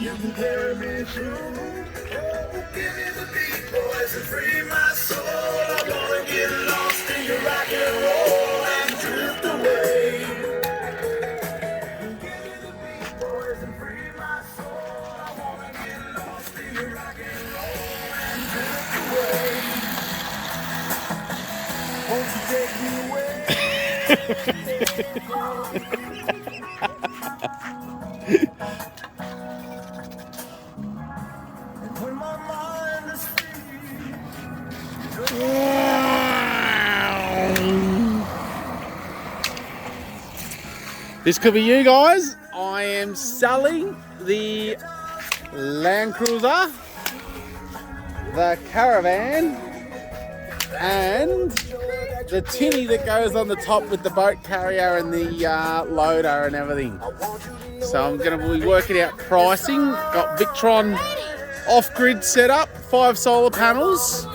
You can carry me through. Oh, give me the beat, boys, and free my soul. I wanna get lost in your rock and roll and drift away. Give me the beat, boys, and free my soul. I wanna get lost in your rock and roll and drift away. Won't you take me away? And when my mind is free. This could be you guys. I am selling the Landcruiser, the Caravan, and the tinny that goes on the top with the boat carrier and the loader and everything. So I'm going to be working out pricing. Got Victron off-grid setup, 5 solar panels.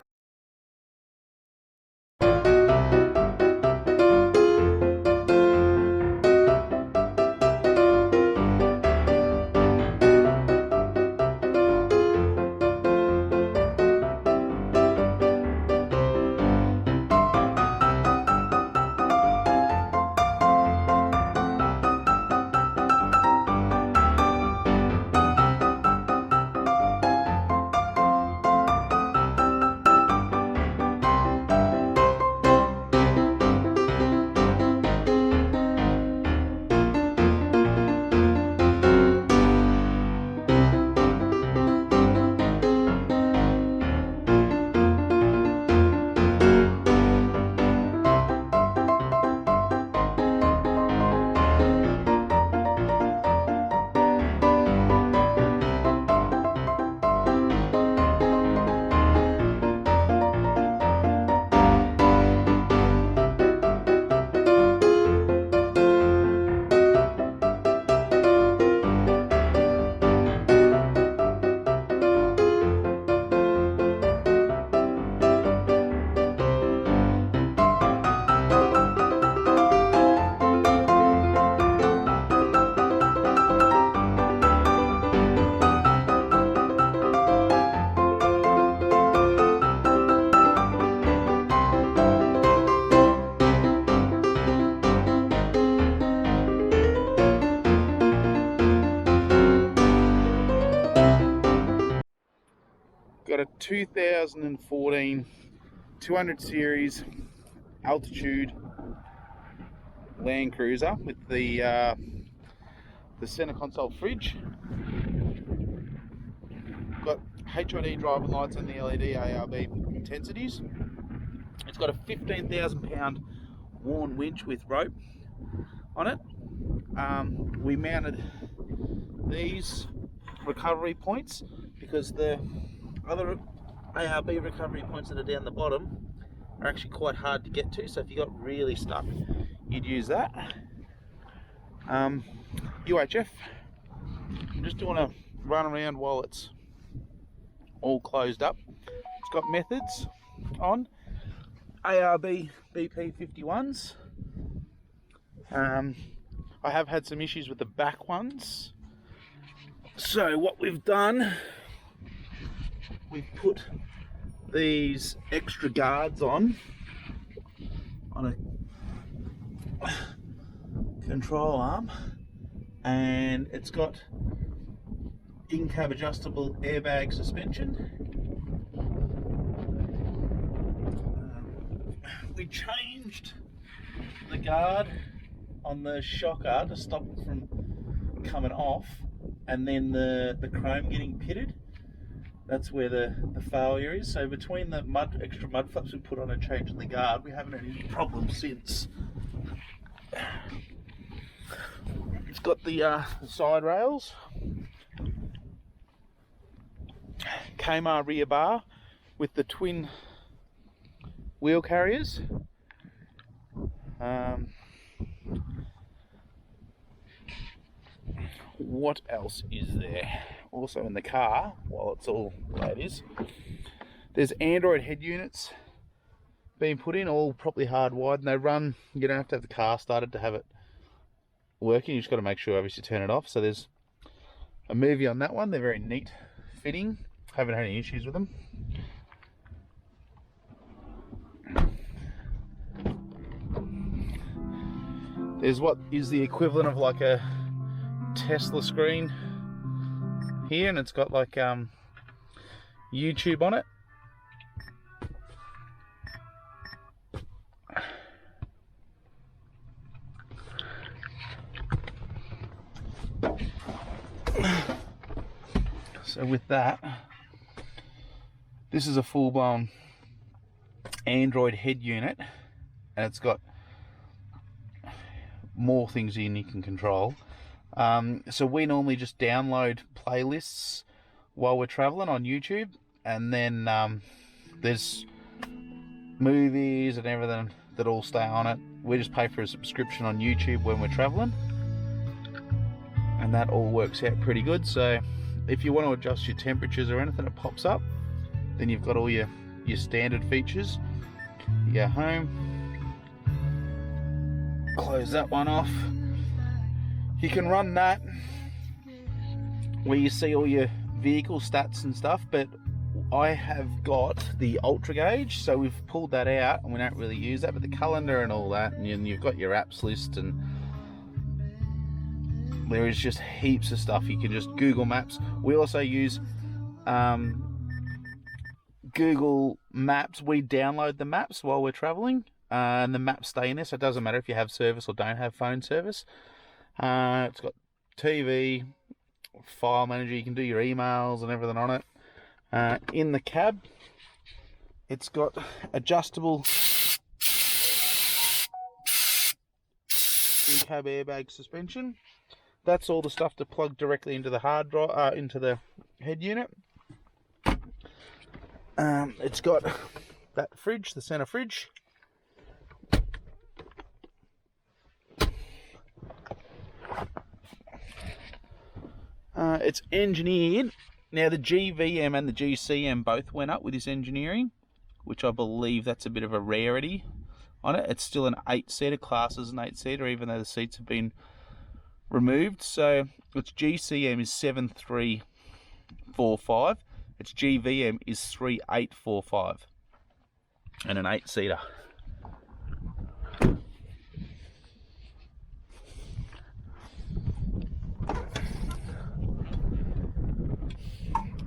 Got a 2014 200 series altitude Landcruiser with the center console fridge. Got HID driving lights and the LED ARB intensities. It's got a 15,000 pound worn winch with rope on it. We mounted these recovery points because the other ARB recovery points that are down the bottom are actually quite hard to get to, so if you got really stuck you'd use that. UHF, I'm just doing a run around while it's all closed up. It's got methods on ARB BP51s. I have had some issues with the back ones, so what we've done, we've put these extra guards on a control arm, and it's got in-cab adjustable airbag suspension. We changed the guard on the shocker to stop it from coming off, and then the chrome getting pitted. That's where the failure is. So between the extra mud flaps we put on and changing the guard, we haven't had any problems since. It's got the side rails, Kamar rear bar with the twin wheel carriers. What else is there? Also in the car, while it's all the way it is, there's Android head units being put in, all properly hardwired, and they run. You don't have to have the car started to have it working. You just got to make sure obviously turn it off. So there's a movie on that one. They're very neat fitting. Haven't had any issues with them. There's what is the equivalent of like a Tesla screen here, and it's got like YouTube on it. So with that, this is a full-blown Android head unit, and it's got more things in you can control. So we normally just download playlists while we're traveling on YouTube, and then there's movies and everything that all stay on it. We just pay for a subscription on YouTube when we're traveling, and that all works out pretty good. So if you want to adjust your temperatures or anything that pops up, then you've got all your standard features. You go home, close that one off. You can run that where you see all your vehicle stats and stuff, but I have got the ultra gauge, so we've pulled that out and we don't really use that, but the calendar and all that, and you've got your apps list, and there is just heaps of stuff. You can just Google Maps. We also use Google Maps. We download the maps while we're traveling, and the maps stay in there, so it doesn't matter if you have service or don't have phone service. It's got TV, file manager. You can do your emails and everything on it. In the cab, it's got adjustable in-cab airbag suspension. That's all the stuff to plug directly into the hard drive, into the head unit. It's got that fridge, the center fridge. It's engineered. Now the GVM and the GCM both went up with this engineering, which I believe that's a bit of a rarity on it. It's still an 8-seater, class as an 8-seater, even though the seats have been removed. So its GCM is 7345, its GVM is 3845, and an 8-seater.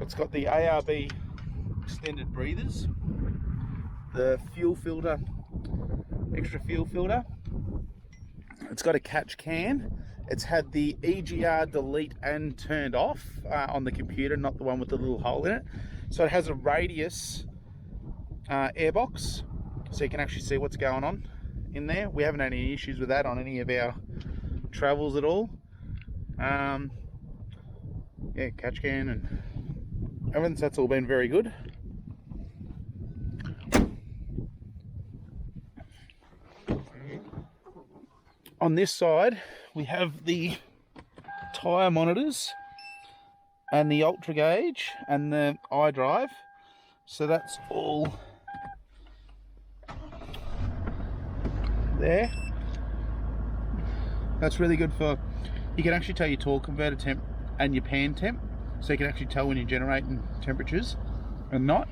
It's got the ARB extended breathers, the fuel filter, extra fuel filter. It's got a catch can. It's had the EGR delete and turned off on the computer, not the one with the little hole in it. So it has a radius airbox, so you can actually see what's going on in there. We haven't had any issues with that on any of our travels at all. Yeah, catch can and everything, so that's all been very good. On this side, we have the tyre monitors and the ultra gauge and the iDrive. So that's all there. That's really good for, you can actually tell your torque converter temp and your pan temp. So you can actually tell when you're generating temperatures and not.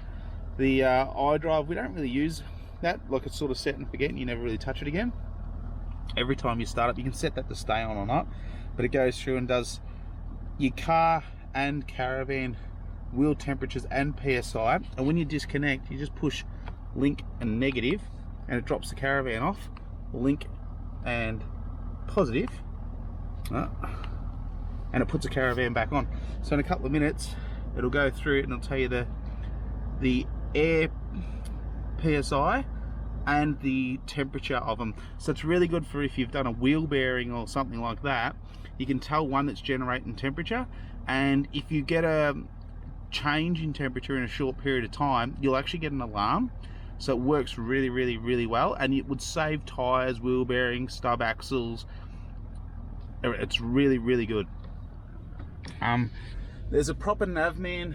The iDrive, we don't really use that. Like, it's sort of set and forget, and you never really touch it again. Every time you start up, you can set that to stay on or not, but it goes through and does your car and caravan wheel temperatures and PSI. And when you disconnect, you just push link and negative, and it drops the caravan off. Link and positive. And it puts the caravan back on. So in a couple of minutes, it'll go through it and it'll tell you the air PSI and the temperature of them. So it's really good for if you've done a wheel bearing or something like that. You can tell one that's generating temperature, and if you get a change in temperature in a short period of time, you'll actually get an alarm. So it works really, really, really well, and it would save tires, wheel bearings, stub axles. It's really, really good. There's a proper Navman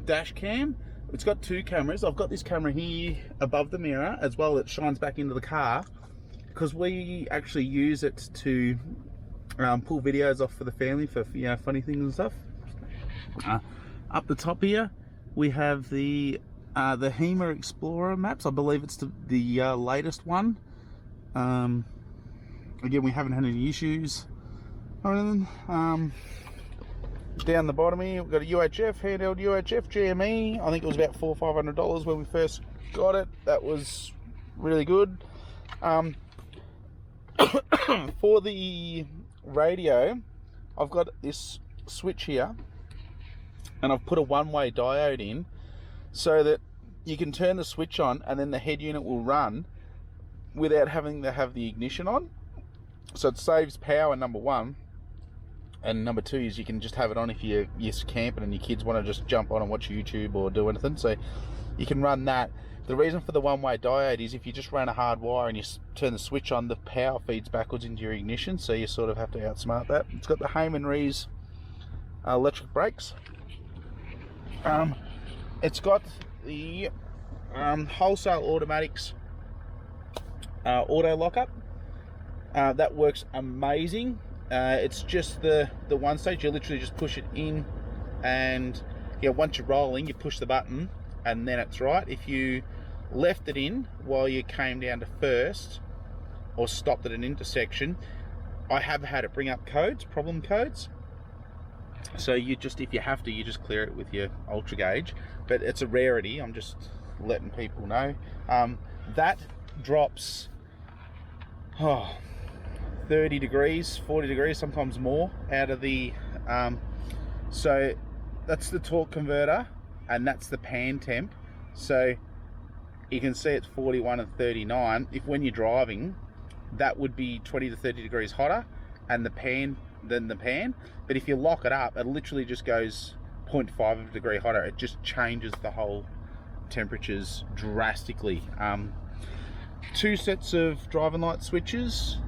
dash cam. It's got two cameras. I've got this camera here above the mirror as well that shines back into the car, because we actually use it to pull videos off for the family for, you know, funny things and stuff. Up the top here we have the Hema Explorer maps. I believe it's the latest one. Again, we haven't had any issues or anything. Down the bottom here, we've got a UHF, handheld UHF GME. I think it was about $400 or $500 when we first got it. That was really good. For the radio, I've got this switch here, and I've put a one-way diode in so that you can turn the switch on and then the head unit will run without having to have the ignition on. So it saves power, number one, and number two is you can just have it on if you're camping and your kids want to just jump on and watch YouTube or do anything, so you can run that. The reason for the one-way diode is if you just run a hard wire and you turn the switch on, the power feeds backwards into your ignition, so you sort of have to outsmart that. It's got the Hema Rees electric brakes. It's got the Wholesale automatics auto lockup. That works amazing. It's just the one stage. You literally just push it in, and yeah, once you're rolling, you push the button and then it's right. If you left it in while you came down to first or stopped at an intersection, I have had it bring up codes, problem codes. So you just, if you have to, you just clear it with your ultra gauge, but it's a rarity. I'm just letting people know. That drops 30 degrees, 40 degrees, sometimes more out of the, so that's the torque converter, and that's the pan temp. So you can see it's 41 and 39. If when you're driving, that would be 20 to 30 degrees hotter and the pan than the pan. But if you lock it up, it literally just goes 0.5 of a degree hotter. It just changes the whole temperatures drastically. 2 sets of driving light switches,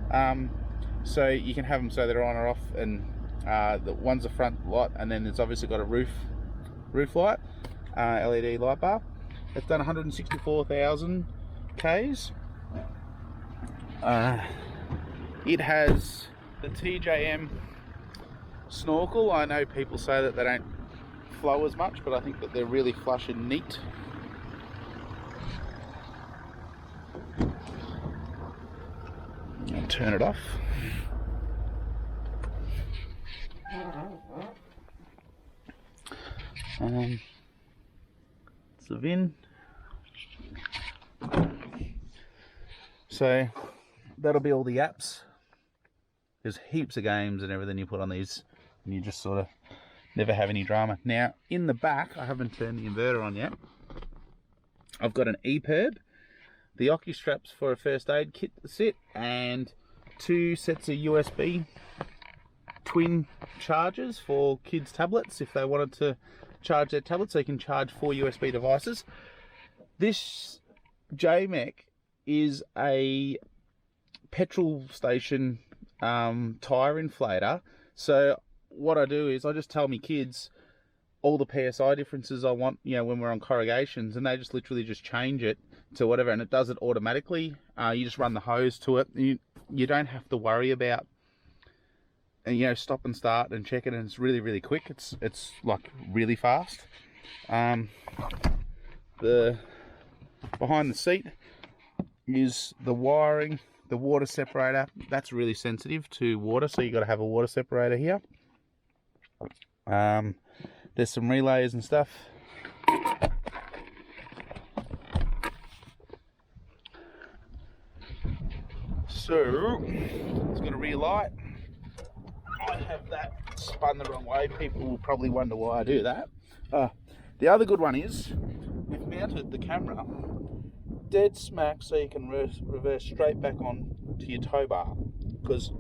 so you can have them so they're on or off, and the one's the front light, and then it's obviously got a roof light, LED light bar. It's done 164,000 Ks. It has the TJM Snorkel. I know people say that they don't flow as much, but I think that they're really flush and neat. I'll turn it off. It's the VIN. So that'll be all the apps. There's heaps of games and everything you put on these, and you just sort of never have any drama. Now in the back, I haven't turned the inverter on yet. I've got an EPIRB, the Ocu straps for a first aid kit to sit, and 2 sets of USB twin chargers for kids' tablets if they wanted to charge their tablets. They can charge 4 USB devices. This JMEC is a petrol station tyre inflator. So what I do is I just tell my kids all the PSI differences I want, you know, when we're on corrugations, and they just literally just change it to whatever, and it does it automatically. You just run the hose to it. You don't have to worry about, you know, stop and start and check it, and it's really, really quick. It's like really fast. The behind the seat is the wiring, the water separator. That's really sensitive to water, so you got to have a water separator here. There's some relays and stuff. So it's got a rear light. I have that spun the wrong way. People will probably wonder why I do that. The other good one is we've mounted the camera dead smack so you can reverse straight back on to your tow bar, because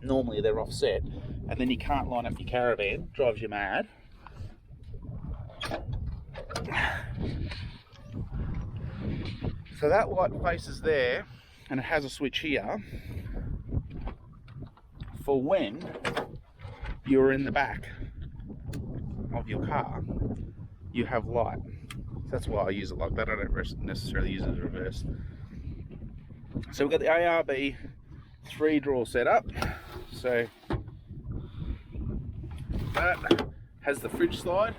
normally they're offset, and then you can't line up your caravan. Drives you mad. So that light faces there, and it has a switch here for when you're in the back of your car, you have light. That's why I use it like that. I don't necessarily use it as reverse. So we've got the ARB 3 draw set up. So that has the fridge slide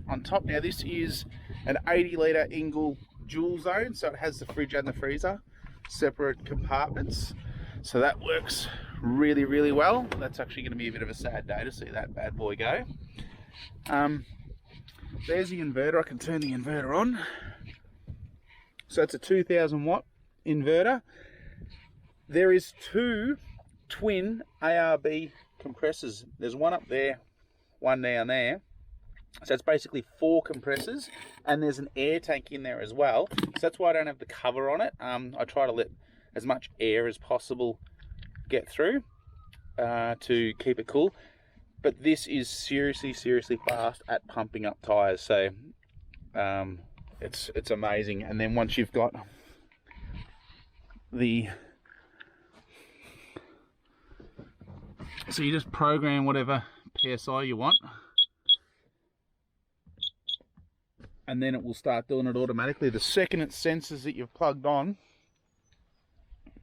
on top. Now this is an 80 litre Engel dual zone, so it has the fridge and the freezer, separate compartments. So that works really, really well. That's actually going to be a bit of a sad day to see that bad boy go. There's the inverter. I can turn the inverter on. So it's a 2000 watt inverter. There is 2 twin ARB compressors. There's one up there, one down there. So it's basically 4 compressors, and there's an air tank in there as well. So that's why I don't have the cover on it. I try to let as much air as possible get through to keep it cool. But this is seriously fast at pumping up tyres. So it's amazing. And then once you've got the, so you just program whatever PSI you want, and then it will start doing it automatically. The second it senses that you've plugged on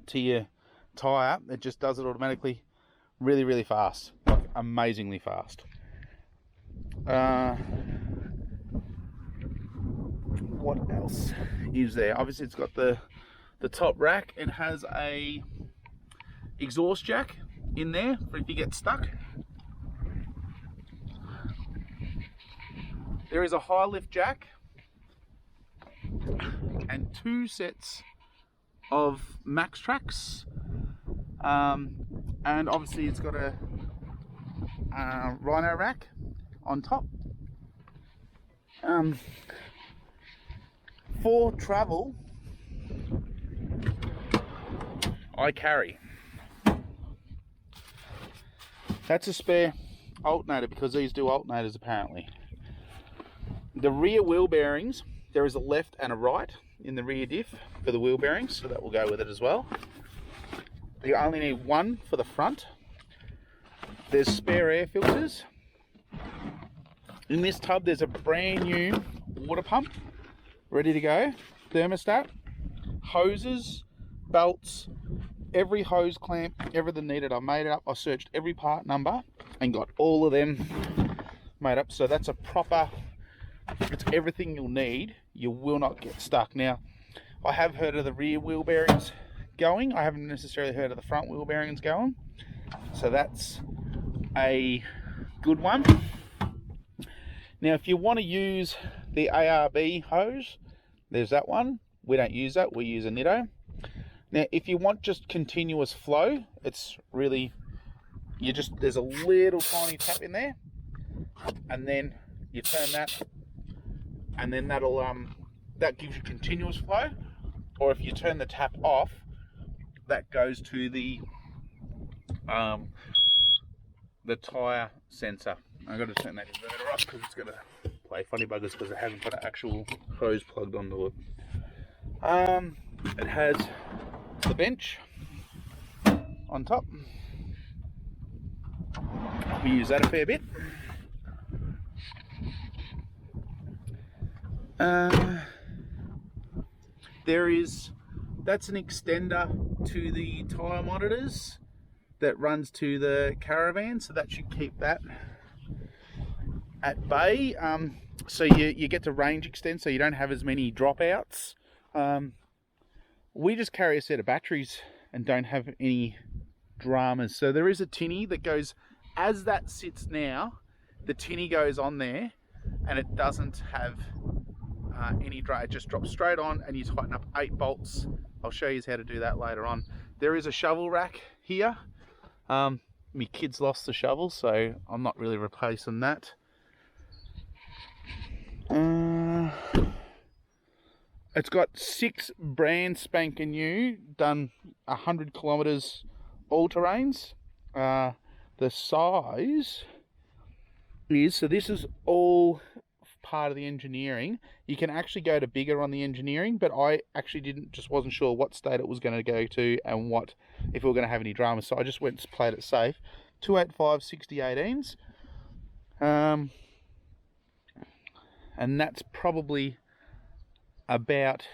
to your tyre, it just does it automatically, really fast, like amazingly fast. What else is there? Obviously it's got the top rack. It has a exhaust jack in there for if you get stuck. There is a Highlift jack and 2 sets of max tracks, and obviously it's got a Rhino rack on top. For travel, I carry. That's a spare alternator because these do alternators apparently. The rear wheel bearings, there is a left and a right in the rear diff for the wheel bearings, so that will go with it as well. You only need 1 for the front. There's spare air filters. In this tub there's a brand new water pump ready to go, thermostat, hoses, belts, every hose clamp, everything needed. I made it up. I searched every part number and got all of them made up. So that's a proper, it's everything you'll need. You will not get stuck. Now, I have heard of the rear wheel bearings going. I haven't necessarily heard of the front wheel bearings going. So that's a good one. Now, if you want to use the ARB hose, there's that one. We don't use that. We use a Nitto. Now, if you want just continuous flow, it's really, there's a little tiny tap in there, and then you turn that, and then that'll that gives you continuous flow. Or if you turn the tap off, that goes to the tyre sensor. I've got to turn that inverter off because it's going to play funny buggers because I haven't got an actual hose plugged onto it. It has the bench on top. We use that a fair bit. That's an extender to the tyre monitors that runs to the caravan, so that should keep that at bay. So you get to range extend, so you don't have as many dropouts. We just carry a set of batteries and don't have any dramas. So there is a tinny that goes, as that sits now, the tinny goes on there and it doesn't have any drag. It just drops straight on and you tighten up 8 bolts. I'll show you how to do that later on. There is a shovel rack here. My kids lost the shovel, so I'm not really replacing that. It's got 6 brand spanking new, done 100 kilometers all terrains. The size is, so this is all part of the engineering. You can actually go to bigger on the engineering, but I actually wasn't sure what state it was going to go to and if we were going to have any drama, so I just went and played it safe. 285 60/18s, and that's probably about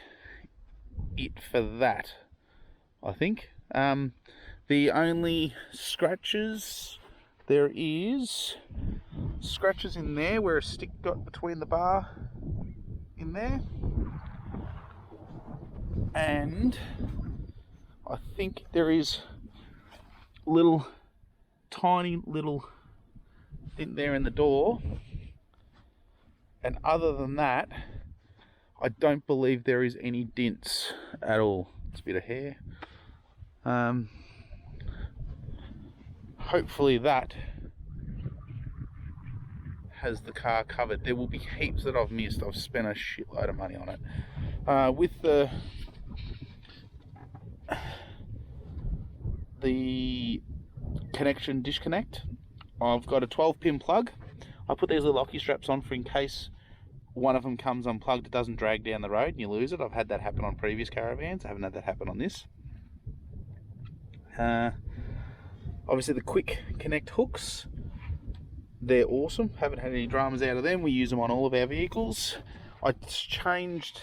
it for that, I think. The only scratches, there is scratches in there where a stick got between the bar in there, and I think there is little tiny little dent there in the door, and other than that I don't believe there is any dents at all. It's a bit of hair. Hopefully that has the car covered. There will be heaps that I've missed. I've spent a shitload of money on it. With the connection disconnect, I've got a 12-pin plug. I put these little hockey straps on for in case one of them comes unplugged, it doesn't drag down the road and you lose it. I've had that happen on previous caravans. I haven't had that happen on this. Obviously the quick connect hooks, they're awesome. Haven't had any dramas out of them. We use them on all of our vehicles. I changed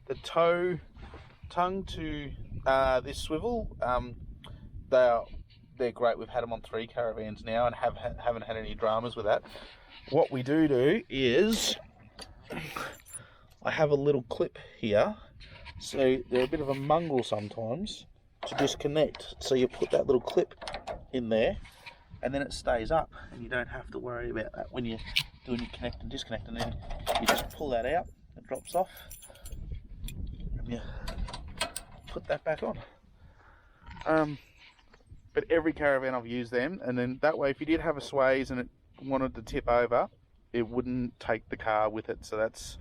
the toe tongue to this swivel. They're great. We've had them on 3 caravans now and haven't had any dramas with that. What we do is I have a little clip here, so they're a bit of a mongrel sometimes to disconnect. So you put that little clip in there and then it stays up and you don't have to worry about that when you're doing your connect and disconnect, and then you just pull that out, it drops off and you put that back on. But every caravan I've used them, and then that way if you did have a sways and it wanted to tip over, it wouldn't take the car with it. So that's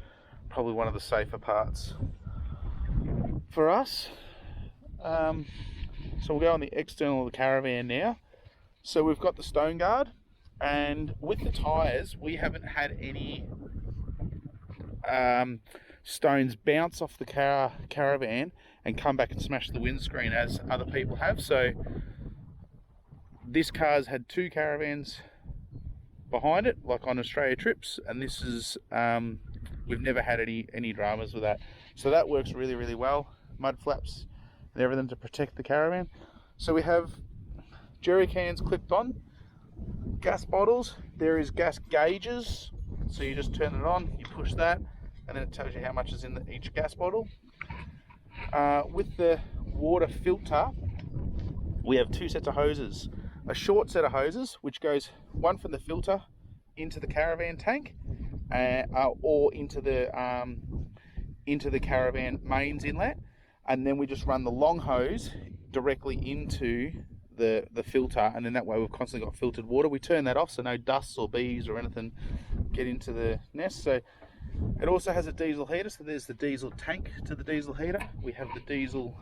probably one of the safer parts for us. So we'll go on the external of the caravan now. So we've got the stone guard, and with the tyres we haven't had any stones bounce off the caravan and come back and smash the windscreen as other people have. So this car's had 2 caravans behind it, like on Australia trips, and this is we've never had any dramas with that. So that works really, really well. Mud flaps and everything to protect the caravan. So we have jerry cans clipped on, gas bottles. There is gas gauges, so you just turn it on, you push that, and then it tells you how much is in each gas bottle. With the water filter, we have 2 sets of hoses. A short set of hoses, which goes one from the filter into the caravan tank, or into the caravan mains inlet, and then we just run the long hose directly into the filter, and then that way we've constantly got filtered water. We turn that off so no dusts or bees or anything get into the nest. So it also has a diesel heater, so there's the diesel tank to the diesel heater. We have the diesel,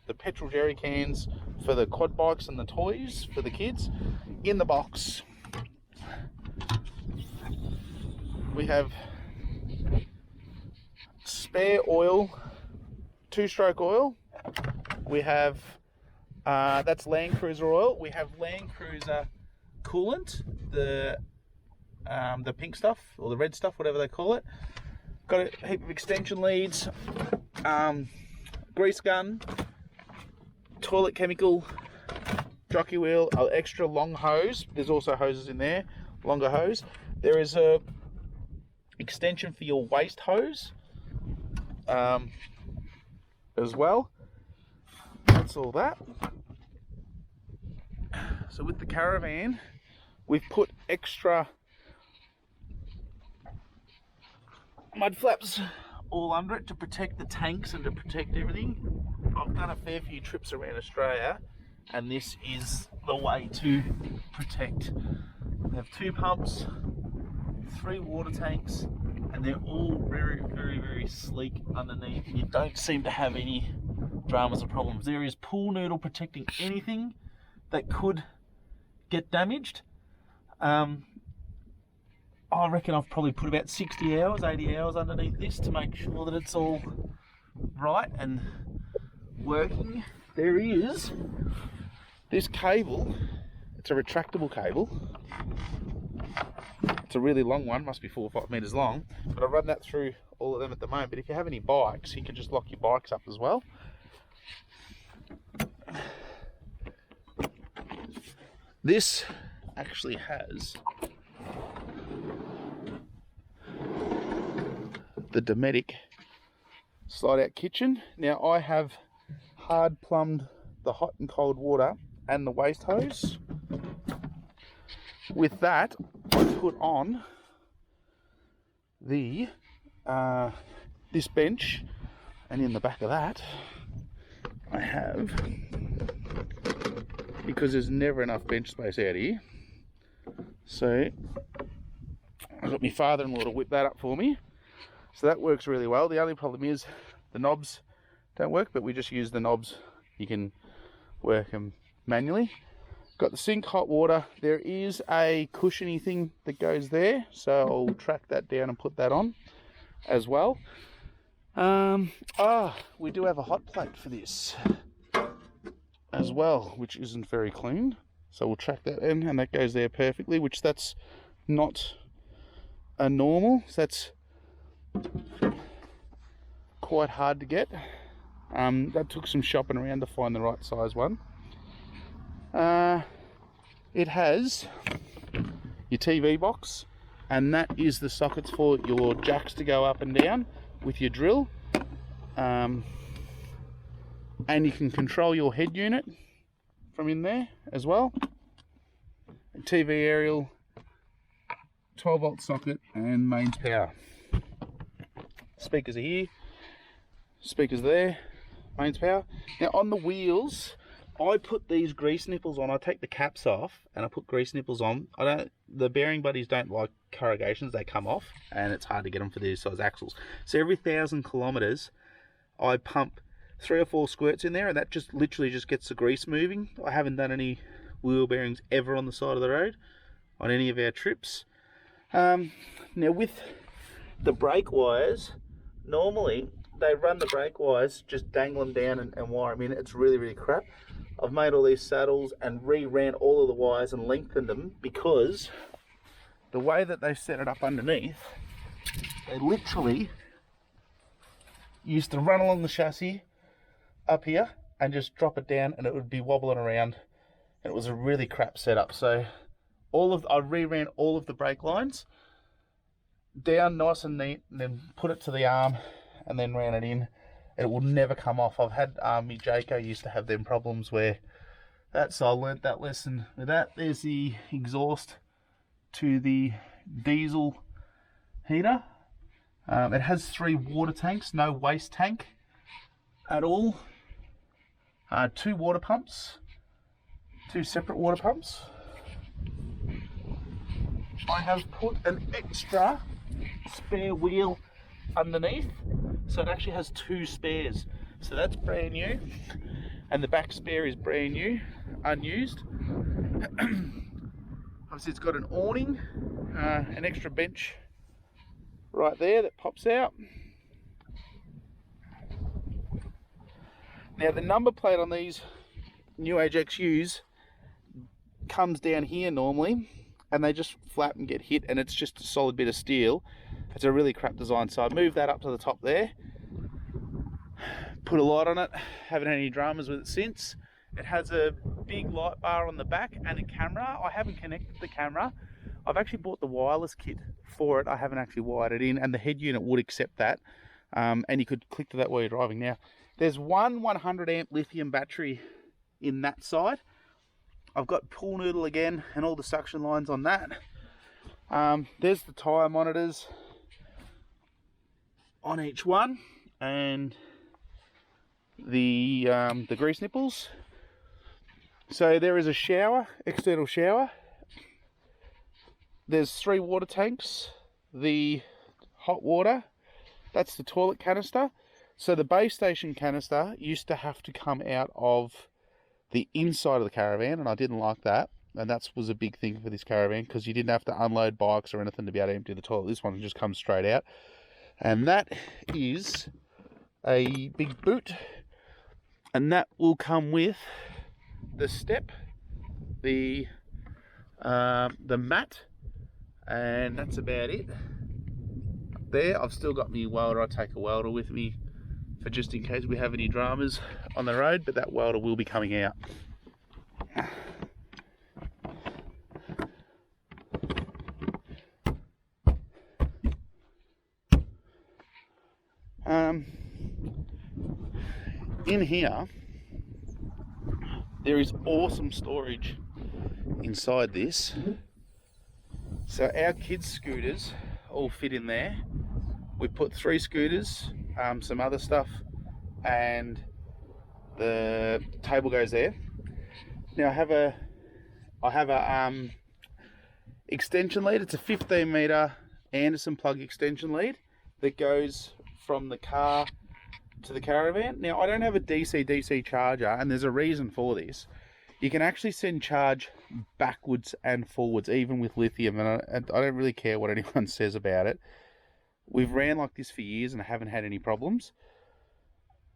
the petrol jerry cans for the quad bikes and the toys for the kids. In the box we have spare oil, 2-stroke oil. We have that's Landcruiser oil. We have Landcruiser coolant, the pink stuff or the red stuff, whatever they call it. Got a heap of extension leads, grease gun, toilet chemical, jockey wheel, an extra long hose. There's also hoses in there, longer hose. There is a extension for your waste hose as well. That's all that. So with the caravan, we've put extra mud flaps all under it to protect the tanks and to protect everything. I've done a fair few trips around Australia, and this is the way to protect. We have 2 pumps, 3 water tanks, and they're all very, very, very sleek underneath. You don't seem to have any dramas or problems. There is pool noodle protecting anything that could get damaged. I reckon I've probably put about 60 hours, 80 hours underneath this to make sure that it's all right and working. There is this cable. It's a retractable cable. It's a really long one, must be 4 or 5 meters long, but I run that through all of them at the moment. But if you have any bikes, you can just lock your bikes up as well. This actually has the Dometic slide out kitchen. Now I have hard plumbed the hot and cold water and the waste hose. With that, I put on the this bench, and in the back of that I have, because there's never enough bench space out here, so I got my father-in-law to whip that up for me. So that works really well. The only problem is the knobs don't work, but we just use the knobs. You can work them manually. Got the sink hot water. There is a cushiony thing that goes there, so I'll track that down and put that on as well. We do have a hot plate for this as well, which isn't very clean, so we'll track that in, and that goes there perfectly, which that's not a normal, so that's quite hard to get. That took some shopping around to find the right size one. It has your TV box, and that is the sockets for your jacks to go up and down with your drill, and you can control your head unit from in there as well. A TV aerial, 12 volt socket, and mains power. Speakers are here, speakers there, mains power. Now on the wheels, I put these grease nipples on. I take the caps off and I put grease nipples on. The bearing buddies don't like corrugations, they come off, and it's hard to get them for these size axles. So every 1,000 kilometers, I pump 3 or 4 squirts in there, and that just literally just gets the grease moving. I haven't done any wheel bearings ever on the side of the road on any of our trips. Now with the brake wires, normally they run the brake wires, just dangle them down and wire them in. It's really, really crap. I've made all these saddles and re-ran all of the wires and lengthened them, because the way that they set it up underneath, they literally used to run along the chassis up here and just drop it down, and it would be wobbling around, and it was a really crap setup. So I re-ran all of the brake lines down nice and neat, and then put it to the arm and then ran it in. It will never come off. I've had my Jayco used to have them problems where so I learnt that lesson with that. There's the exhaust to the diesel heater. It has 3 water tanks, no waste tank at all. 2 water pumps, 2 separate water pumps. I have put an extra spare wheel underneath, so it actually has 2 spares. So that's brand new, and the back spare is brand new, unused. Obviously it's got an awning, an extra bench right there that pops out. Now the number plate on these new age XUs comes down here normally, and they just flap and get hit, and it's just a solid bit of steel. It's a really crap design, so I moved that up to the top there, put a light on it, haven't had any dramas with it since. It has a big light bar on the back and a camera. I haven't connected the camera. I've actually bought the wireless kit for it. I haven't actually wired it in, and the head unit would accept that, and you could click to that while you're driving. Now there's one 100 amp lithium battery in that side. I've got pool noodle again and all the suction lines on that. There's the tyre monitors on each one, and the grease nipples. So there is a shower, external shower. There's 3 water tanks. The hot water, that's the toilet canister. So the base station canister used to have to come out of the inside of the caravan, and I didn't like that. And that was a big thing for this caravan, because you didn't have to unload bikes or anything to be able to empty the toilet. This one just comes straight out. And that is a big boot, and that will come with the step, the mat, and that's about it. There, I've still got my welder. I take a welder with me for just in case we have any dramas on the road, but that welder will be coming out. in here, there is awesome storage inside this. So our kids' scooters all fit in there. We put 3 scooters, some other stuff, and the table goes there. Now I have a extension lead. It's a 15 meter Anderson plug extension lead that goes from the car to the caravan. Now I don't have a DC charger, and there's a reason for this. You can actually send charge backwards and forwards, even with lithium, and I don't really care what anyone says about it. We've ran like this for years and I haven't had any problems.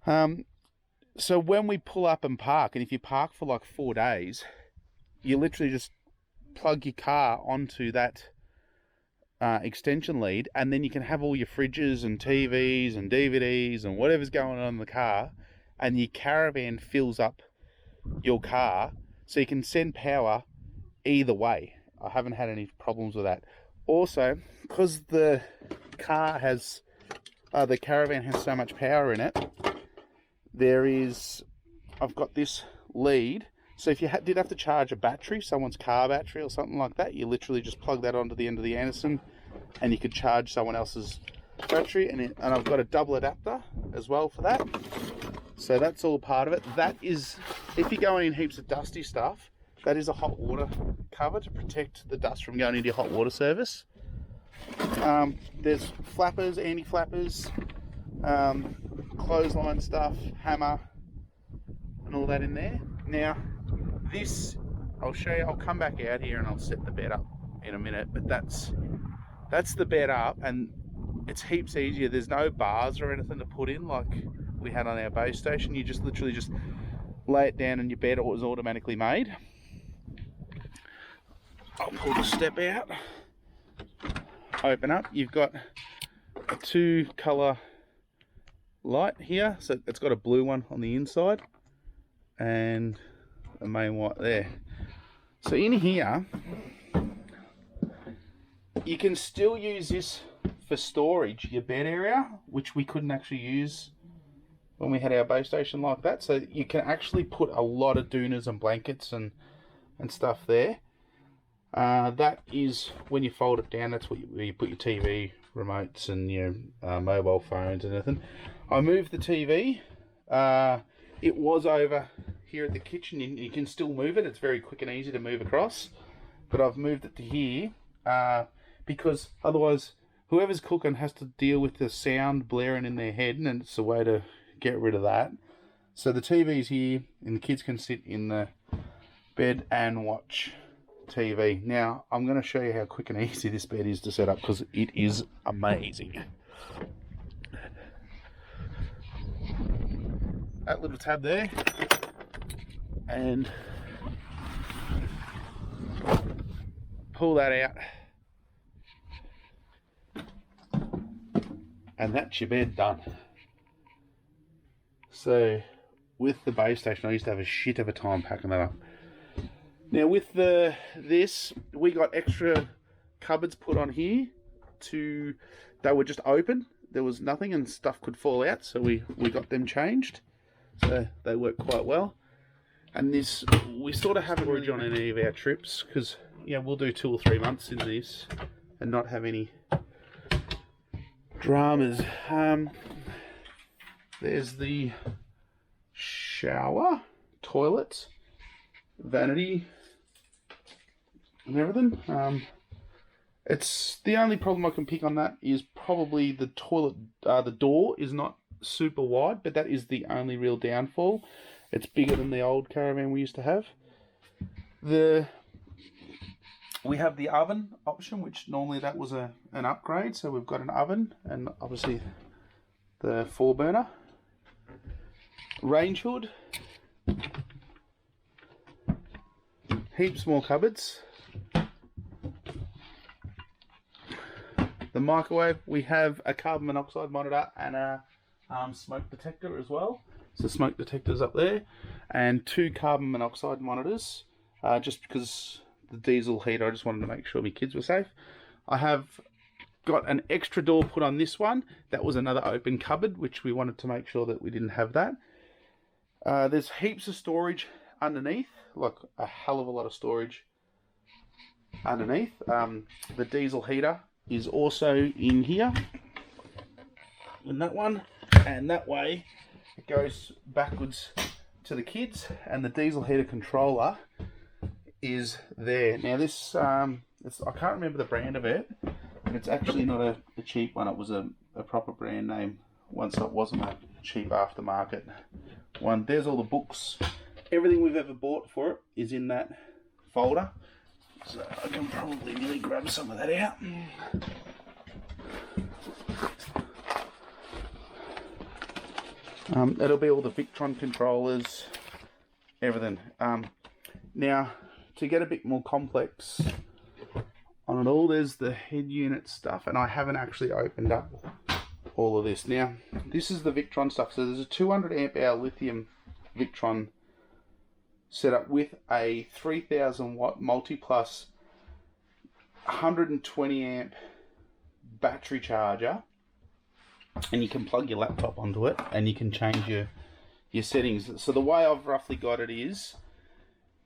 So when we pull up and park, and if you park for like 4 days, you literally just plug your car onto that extension lead, and then you can have all your fridges and TVs and DVDs and whatever's going on in the car, and your caravan fills up your car, so you can send power either way. I haven't had any problems with that. Also, because the car has the caravan has so much power in it, I've got this lead, so if you did have to charge a battery, someone's car battery or something like that, you literally just plug that onto the end of the Anderson and you could charge someone else's battery. And I've got a double adapter as well for that, so that's all part of it. That is, if you're going in heaps of dusty stuff, that is a hot water cover to protect the dust from going into your hot water service. There's flappers, anti-flappers, clothesline stuff, hammer, and all that in there. Now this, I'll show you, I'll come back out here and I'll set the bed up in a minute, but that's the bed up, and it's heaps easier. There's no bars or anything to put in like we had on our base station. You just literally just lay it down and your bed was automatically made. I'll pull the step out, open up, you've got a 2 colour light here, so it's got a blue one on the inside and a main white there. So in here you can still use this for storage, your bed area, which we couldn't actually use when we had our base station like that. So you can actually put a lot of doonas and blankets and stuff there. That is, when you fold it down, that's where you put your TV remotes and your mobile phones and everything. I moved the TV. It was over here at the kitchen. You can still move it. It's very quick and easy to move across. But I've moved it to here because otherwise whoever's cooking has to deal with the sound blaring in their head, and it's a way to get rid of that. So the TV's here, and the kids can sit in the bed and watch TV. Now I'm going to show you how quick and easy this bed is to set up, because it is amazing. That little tab there, and pull that out, and that's your bed done. So with the base station, I used to have a shit of a time packing that up. Now with this, we got extra cupboards put on here they were just open. There was nothing and stuff could fall out, so we got them changed. So they work quite well. And this, we sort of haven't really on any of our trips, because we'll do 2 or 3 months in this and not have any dramas. There's the shower, toilet, vanity, and everything. It's the only problem I can pick on that is probably the toilet. The door is not super wide, but that is the only real downfall. It's bigger than the old caravan we used to have. We have the oven option, which normally that was an upgrade, so we've got an oven and obviously the 4-burner. Range hood, heaps more cupboards. The microwave, we have a carbon monoxide monitor and a smoke detector as well. So smoke detectors up there, and 2 carbon monoxide monitors, just because the diesel heater, I just wanted to make sure my kids were safe. I have got an extra door put on this one. That was another open cupboard, which we wanted to make sure that we didn't have that. There's heaps of storage underneath, like a hell of a lot of storage underneath. The diesel heater is also in here, in that one, and that way it goes backwards to the kids, and the diesel heater controller is there. Now this, I can't remember the brand of it, and it's actually not a cheap one. It was a proper brand name once. It wasn't a cheap aftermarket one. There's all the books. Everything we've ever bought for it is in that folder. So I can probably really grab some of that out. It'll be all the Victron controllers, everything. Now, to get a bit more complex on it all, there's the head unit stuff, and I haven't actually opened up all of this. Now, this is the Victron stuff. So there's a 200 amp hour lithium Victron setup with a 3000 watt multi-plus 120 amp battery charger, and you can plug your laptop onto it and you can change your settings. So the way I've roughly got it is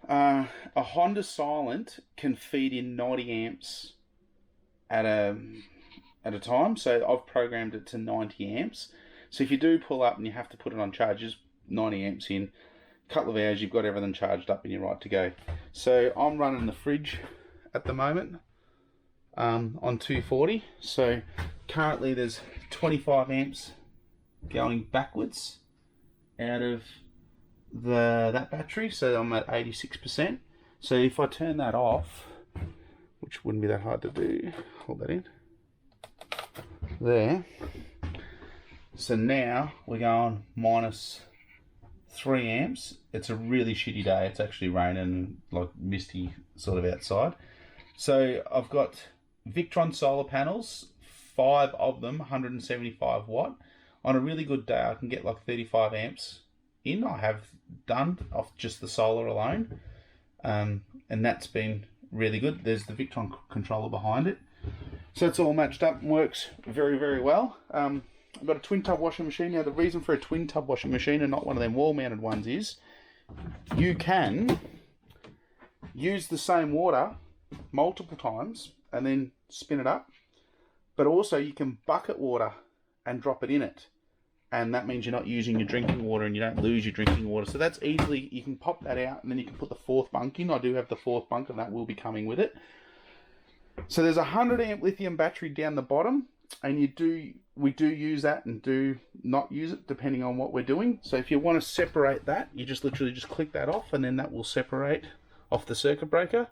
a Honda Silent can feed in 90 amps at a time. So I've programmed it to 90 amps. So if you do pull up and you have to put it on charge, just 90 amps in, a couple of hours, you've got everything charged up and you're right to go. So I'm running the fridge at the moment on 240. So currently there's 25 amps going backwards out of that battery, so I'm at 86%. So if I turn that off, which wouldn't be that hard to do, hold that in there. So now we're going minus 3 amps. It's a really shitty day. It's actually raining, like misty sort of outside. So I've got Victron solar panels, 5 of them, 175 watt. On a really good day, I can get like 35 amps in. I have done off just the solar alone, and that's been really good. There's the Victron controller behind it, so it's all matched up and works very, very well. I've got a twin tub washing machine. Now the reason for a twin tub washing machine and not one of them wall mounted ones is you can use the same water multiple times and then spin it up, but also you can bucket water and drop it in it, and that means you're not using your drinking water and you don't lose your drinking water. So that's easily, you can pop that out and then you can put the 4th bunk in. I do have the 4th bunk and that will be coming with it. So there's a 100 amp lithium battery down the bottom, and we do use that and do not use it depending on what we're doing. So if you want to separate that, you just literally just click that off, and then that will separate off the circuit breaker,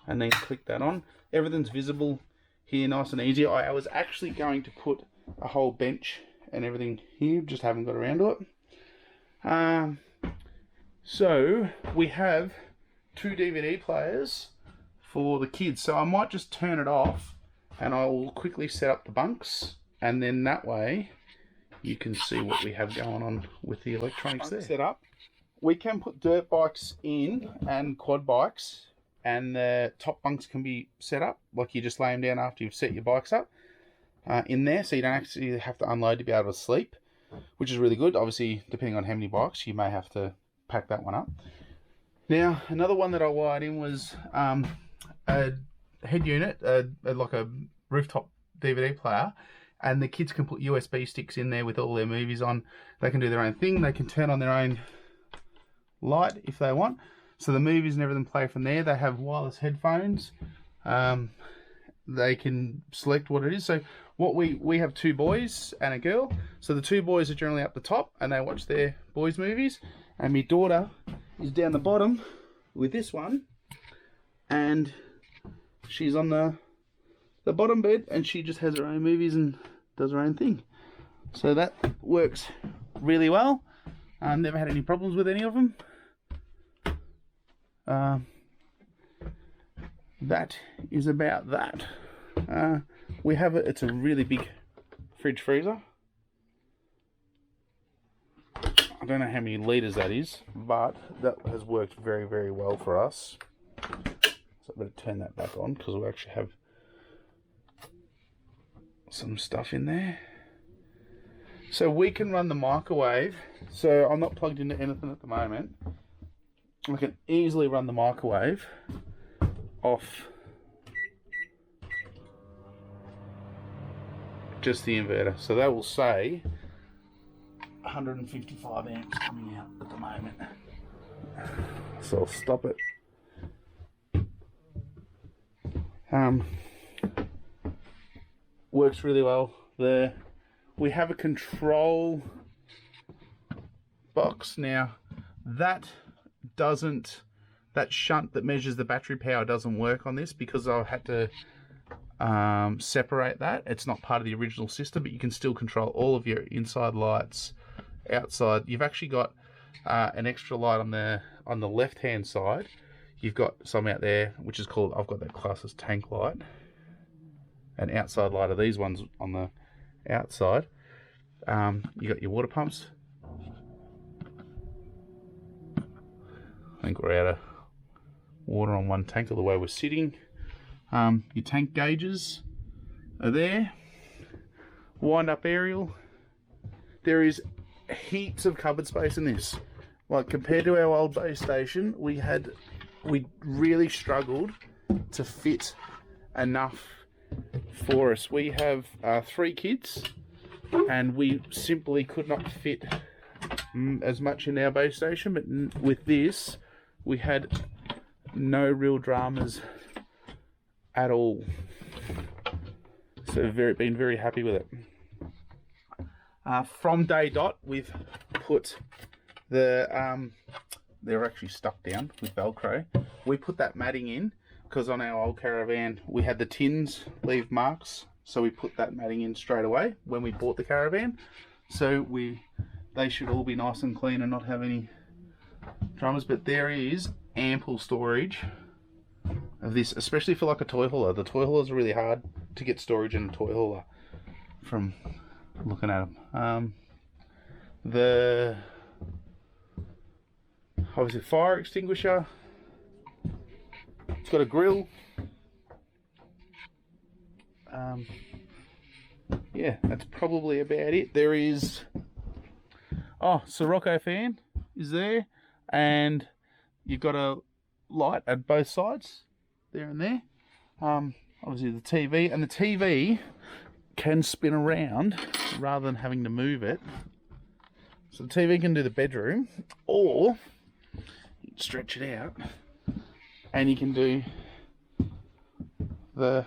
and then click that on. Everything's visible here, nice and easy. I was actually going to put a whole bench and everything here, just haven't got around to it. So we have 2 DVD players for the kids, so I might just turn it off and I will quickly set up the bunks, and then that way you can see what we have going on with the electronics there. Set up. We can put dirt bikes in and quad bikes, and the top bunks can be set up like you just lay them down after you've set your bikes up in there, so you don't actually have to unload to be able to sleep, which is really good. Obviously, depending on how many bikes, you may have to pack that one up. Now, another one that I wired in was a head unit, like a rooftop DVD player, and the kids can put USB sticks in there with all their movies on. They can do their own thing. They can turn on their own light if they want. So the movies and everything play from there. They have wireless headphones. They can select what it is. So what we have 2 boys and a girl. So the 2 boys are generally up the top and they watch their boys' movies. And my daughter is down the bottom with this one. And she's on the bottom bed, and she just has her own movies and does her own thing. So that works really well. I've never had any problems with any of them. That is about that. We have it's a really big fridge freezer. I don't know how many litres that is, but that has worked very, very well for us. So I better turn that back on because we actually have some stuff in there. So we can run the microwave. So I'm not plugged into anything at the moment. I can easily run the microwave off just the inverter. So that will say 155 amps coming out at the moment. So I'll stop it. Works really well. We have a control box now. That shunt that measures the battery power doesn't work on this because I had to separate that. It's not part of the original system, but you can still control all of your inside lights, outside. You've actually got an extra light on the left hand side. You've got some out there which is called, I've got that class as tank light. An outside light of these ones on the outside. You got your water pumps. I think we're out of water on one tank of the way we're sitting. Your tank gauges are there. Wind up aerial. There is heaps of cupboard space in this. Like compared to our old base station, we really struggled to fit enough for us. We have 3 kids and we simply could not fit as much in our base station, but with this we had no real dramas at all. So been very happy with it. From day dot, we've put the they're actually stuck down with Velcro. We put that matting in because on our old caravan we had the tins leave marks, so we put that matting in straight away when we bought the caravan. So they should all be nice and clean and not have any dramas. But there is ample storage of this, especially for like a toy hauler. The toy haulers are really hard to get storage in a toy hauler from looking at them. The obviously fire extinguisher. It's got a grill. Yeah, that's probably about it. There is Snorkel fan is there, and you've got a light at both sides, there and there. Obviously the TV, and the TV can spin around rather than having to move it. So the TV can do the bedroom, or you can stretch it out and you can do the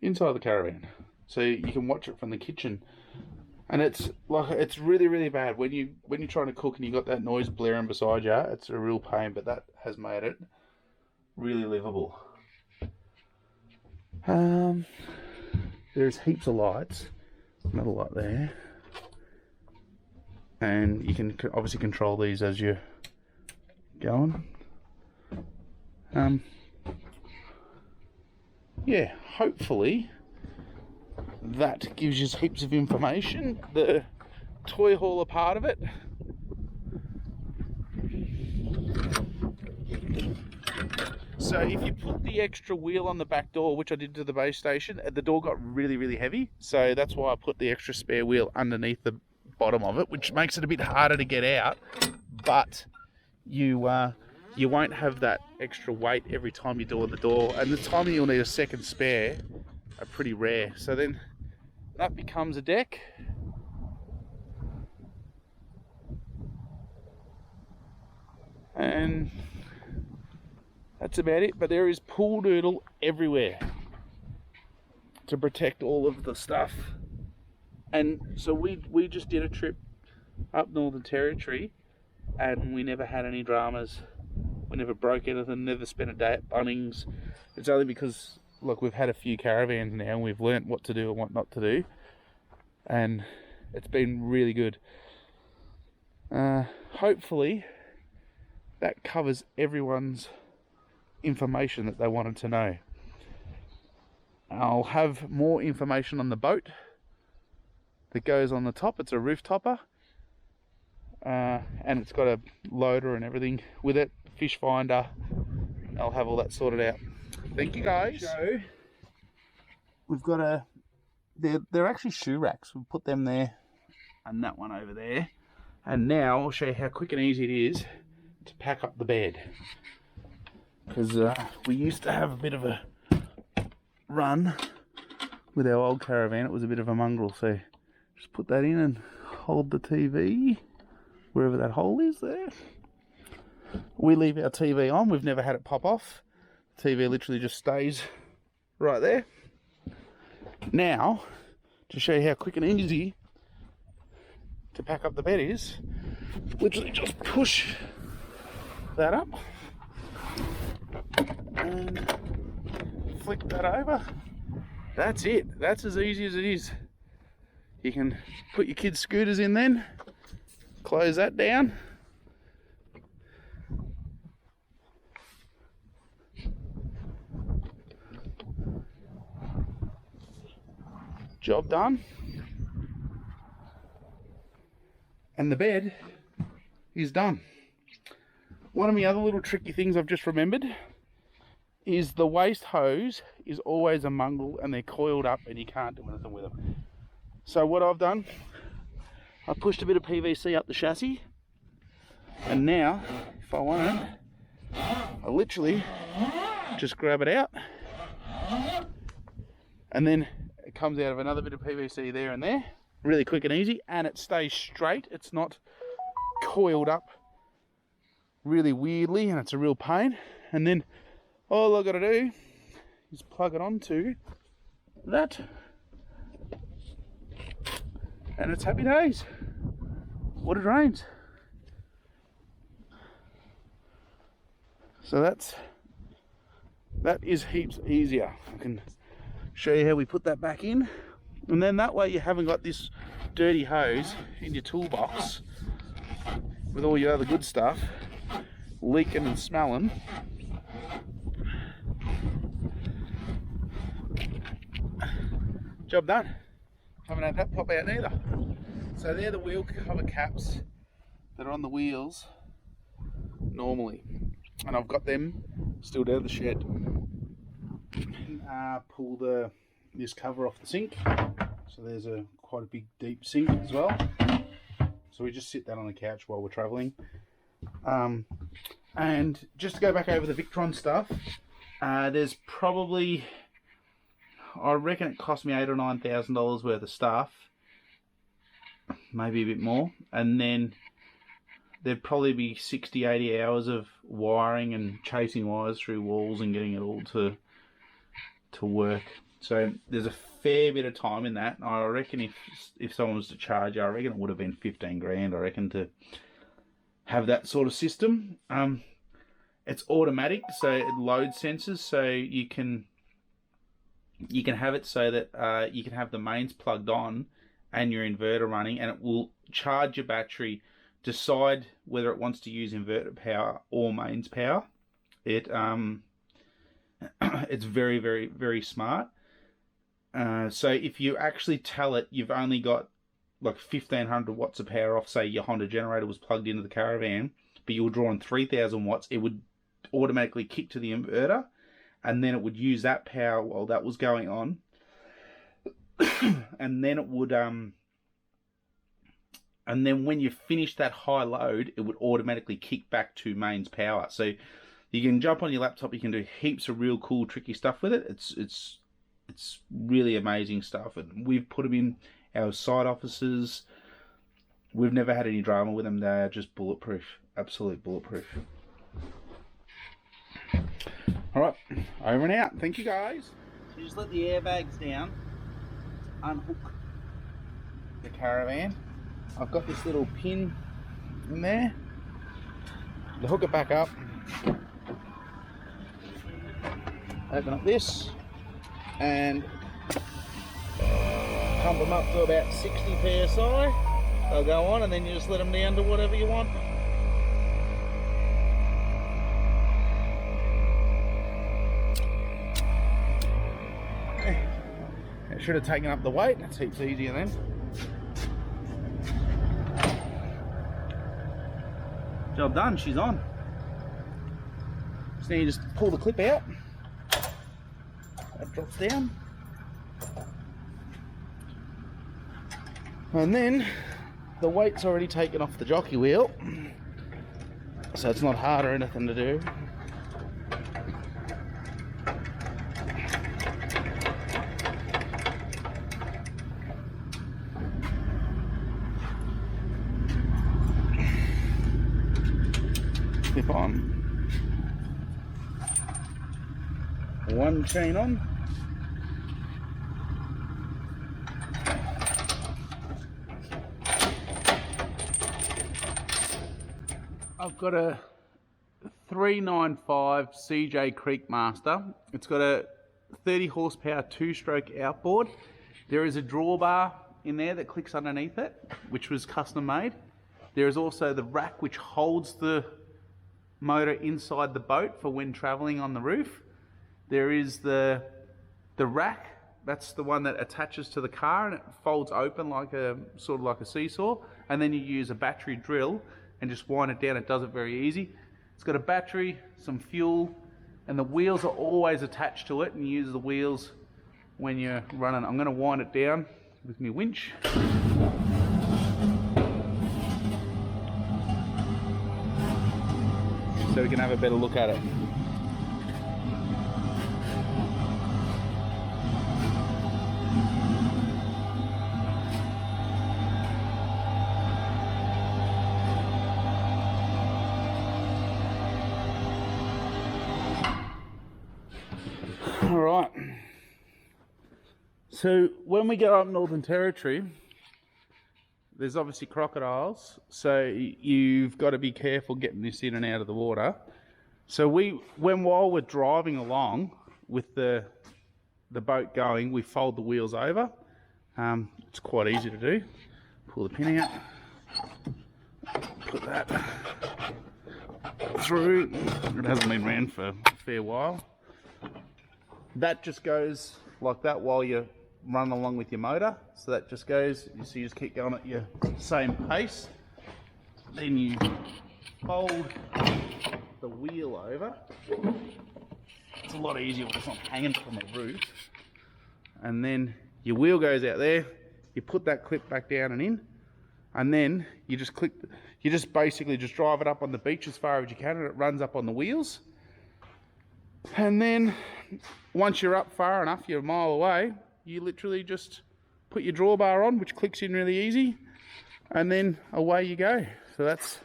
inside of the caravan. So you can watch it from the kitchen. And it's really bad when you're trying to cook and you got that noise blaring beside you. It's a real pain, but that has made it really livable. There's heaps of lights. Another light there, and you can obviously control these as you're going. Yeah, hopefully that gives you heaps of information. The toy hauler part of it. So if you put the extra wheel on the back door, which I did to the base station, the door got really heavy. So that's why I put the extra spare wheel underneath the bottom of it, which makes it a bit harder to get out. But you won't have that extra weight every time you door the door, and the time you'll need a second spare are pretty rare. So then that becomes a deck. And that's about it. But there is pool noodle everywhere to protect all of the stuff. And so we just did a trip up Northern Territory and we never had any dramas. We never broke anything, never spent a day at Bunnings. It's only because, look, we've had a few caravans now and we've learnt what to do and what not to do. And it's been really good. Hopefully that covers everyone's information that they wanted to know. I'll have more information on the boat that goes on the top. It's a roof topper. And it's got a loader and everything with it, fish finder. I'll have all that sorted out. Thank you guys. So we've got they're actually shoe racks. We'll put them there and that one over there. And now I'll show you how quick and easy it is to pack up the bed. Because we used to have a bit of a run with our old caravan. It was a bit of a mongrel, so just put that in and hold the TV wherever that hole is there. We leave our TV on. We've never had it pop off. The TV literally just stays right there. Now, to show you how quick and easy to pack up the bed is, literally just push that up and flick that over. That's it. That's as easy as it is. You can put your kids' scooters in then, close that down, job done, and the bed is done. One of the other little tricky things I've just remembered is the waste hose is always a mongrel and they're coiled up and you can't do anything with them. So what I've done, I pushed a bit of PVC up the chassis, and now if I want it, I literally just grab it out, and then it comes out of another bit of PVC there and there, really quick and easy, and it stays straight. It's not coiled up really weirdly, and it's a real pain. And then all I've got to do is plug it onto that, and it's happy days. Water drains. So that is heaps easier. I can show you how we put that back in, and then that way you haven't got this dirty hose in your toolbox with all your other good stuff leaking and smelling. Job done. Haven't had that pop out neither. So they're the wheel cover caps that are on the wheels normally, and I've got them still down the shed. Pull this cover off the sink, so there's quite a big deep sink as well, so we just sit that on the couch while we're traveling. And just to go back over the Victron stuff, there's probably, I reckon it cost me $8,000 or $9,000 worth of stuff, maybe a bit more, and then there'd probably be 60-80 hours of wiring and chasing wires through walls and getting it all to work. So there's a fair bit of time in that. I reckon if someone was to charge, I reckon it would have been 15 grand, I reckon, to have that sort of system. It's automatic, so it load sensors, so you can have it so that you can have the mains plugged on and your inverter running, and it will charge your battery, decide whether it wants to use inverter power or mains power. It's very, very, very smart. So if you actually tell it you've only got like 1500 watts of power off, say your Honda generator was plugged into the caravan, but you were drawing 3000 watts, it would automatically kick to the inverter, and then it would use that power while that was going on. And then it would and then when you finish that high load, it would automatically kick back to mains power. So you can jump on your laptop, you can do heaps of real cool tricky stuff with it. It's really amazing stuff, and we've put them in our side offices. We've never had any drama with them. They're just bulletproof, absolute bulletproof. Alright, over and out. Thank you, guys. So just let the airbags down, unhook the caravan. I've got this little pin in there to hook it back up. Open up this and pump them up to about 60 psi. They'll go on, and then you just let them down to whatever you want. It should have taken up the weight. That's heaps easier then. Job done, she's on. So now you just pull the clip out. That drops down. And then the weight's already taken off the jockey wheel, so it's not hard or anything to do. Clip on. One chain on. I've got a 395 CJ Creek Master. It's got a 30 horsepower 2-stroke outboard. There is a drawbar in there that clicks underneath it, which was custom made. There is also the rack which holds the motor inside the boat for when traveling on the roof. There is the rack, that's the one that attaches to the car and it folds open like a sort of like a seesaw, and then you use a battery drill and just wind it down. It does it very easy. It's got a battery, some fuel, and the wheels are always attached to it, and you use the wheels when you're running. I'm going to wind it down with my winch. So we can have a better look at it. Alright, so when we get up Northern Territory, there's obviously crocodiles, so you've got to be careful getting this in and out of the water. So while we're driving along with the boat going, we fold the wheels over. It's quite easy to do. Pull the pin out, put that through. It hasn't been ran for a fair while. That just goes like that while you're running along with your motor. So that just goes, so you just keep going at your same pace. Then you fold the wheel over. It's a lot easier when it's not hanging from a roof. And then your wheel goes out there, you put that clip back down and in, and then you just basically just drive it up on the beach as far as you can, and it runs up on the wheels. And then once you're up far enough, you're a mile away, you literally just put your drawbar on, which clicks in really easy, and then away you go. So that's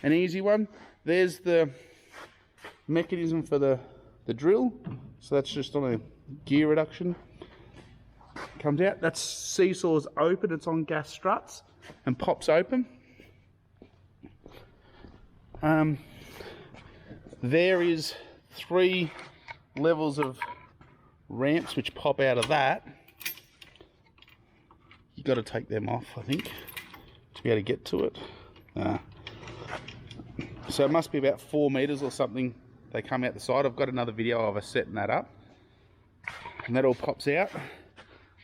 an easy one. There's the mechanism for the drill. So that's just on a gear reduction. Comes out. That seesaw's open. It's on gas struts and pops open. There is 3 levels of ramps which pop out of that. You got to take them off, I think, to be able to get to it. So it must be about 4 meters or something. They come out the side. I've got another video of us setting that up, and that all pops out.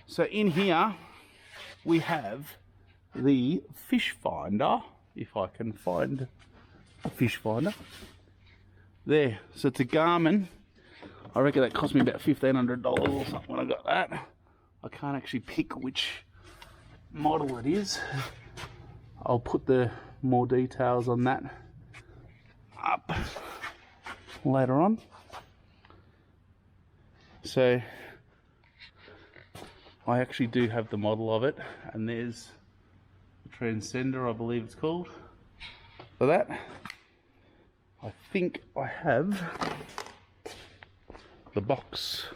So in here we have the fish finder, if I can find a fish finder. There, so it's a Garmin. I reckon that cost me about $1,500 or something when I got that. I can't actually pick which model it is. I'll put the more details on that up later on. So I actually do have the model of it, and there's the Transcender, I believe it's called, for that. I think I have the box.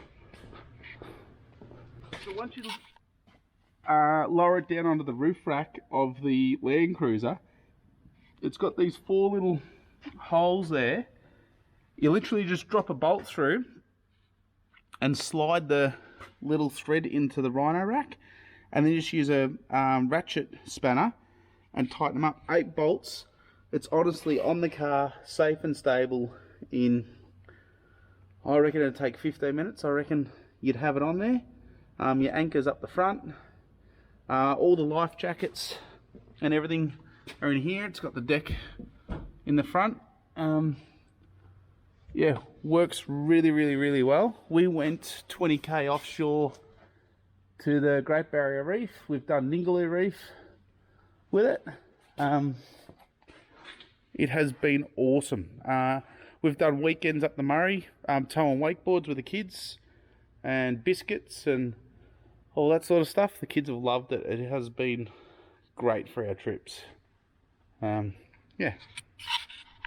So once you lower it down onto the roof rack of the Landcruiser, it's got these 4 little holes there. You literally just drop a bolt through and slide the little thread into the Rhino rack, and then just use a ratchet spanner and tighten them up. 8 bolts. It's honestly on the car, safe and stable in, I reckon it'd take 15 minutes. I reckon you'd have it on there. Your anchor's up the front. All the life jackets and everything are in here. It's got the deck in the front. Yeah, works really well. We went 20k offshore to the Great Barrier Reef. We've done Ningaloo Reef. with it. It has been awesome. We've done weekends up the Murray, towing wakeboards with the kids and biscuits and all that sort of stuff. The kids have loved it. It has been great for our trips. Yeah.